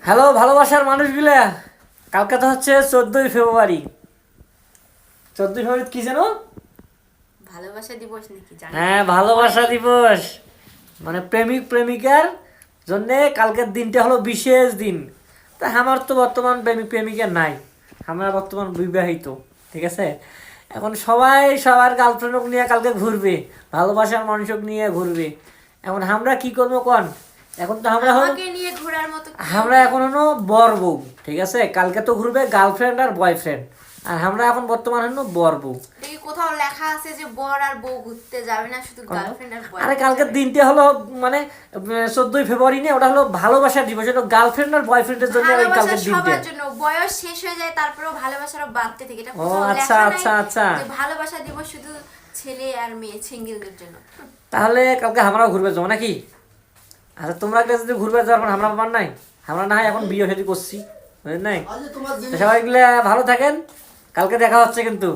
Hello ভালোবাসার মানুষগুলা, কালকে তো হচ্ছে 14ই ফেব্রুয়ারি। 14ই ফেব্রুয়ারি কি জানো? ভালোবাসা দিবস নাকি জানি না। হ্যাঁ, ভালোবাসা দিবস। মানে প্রেমিক প্রেমিকার জন্য কালকের দিনটা হলো বিশেষ দিন। তা আমার তো বর্তমান প্রেমিক প্রেমিকা নাই, আমরা বর্তমান বিবাহিত। ঠিক আছে, এখন সবাই সবার গার্লফ্রেন্ডক নিয়ে কালকে ঘুরবে, ভালোবাসার মানুষক নিয়ে ঘুরবে। এখন আমরা কি করবো কন? এখন তো আমরা হলো আমাকে নিয়ে ঘোরার মতো আমরা এখন হলো বর বউ। ঠিক আছে, কালকে তো ঘুরবে গার্লফ্রেন্ড আর বয়ফ্রেন্ড, আর আমরা এখন বর্তমান হলো বর বউ। দেখি কোথাও লেখা আছে যে বর আর বউ ঘুরতে যাবে না, শুধু গার্লফ্রেন্ড আর আরে বয়ফ্রেন্ড। কালকের দিনটা হলো মানে 14ই ফেব্রুয়ারি নিয়ে, ওটা হলো ভালোবাসার দিবস, ওটা গার্লফ্রেন্ড আর বয়ফ্রেন্ডের জন্য ওই ভালোবাসা কালকের দিনটা। সবার জন্য, বয়স শেষ হয়ে যায় তারপরেও ভালোবাসারও বাড়তে থাকে। এটা ও কোথাও আচ্ছা লেখা আচ্ছা নাই আচ্ছা। যে ভালোবাসা দিবস শুধু ছেলে আর মেয়ে সিঙ্গেলদের জন্য। তাহলে কালকে আমরাও ঘুরবে যাবো নাকি? আচ্ছা তোমরা গেলে যদি ঘুরবে যাও, এখন আমরা পার নাই, আমরা না হয় এখন বিয়ে শাদী করছি, বুঝলেন নাই? তো সবাই ভালো থাকেন, কালকে দেখা হচ্ছে কিন্তু।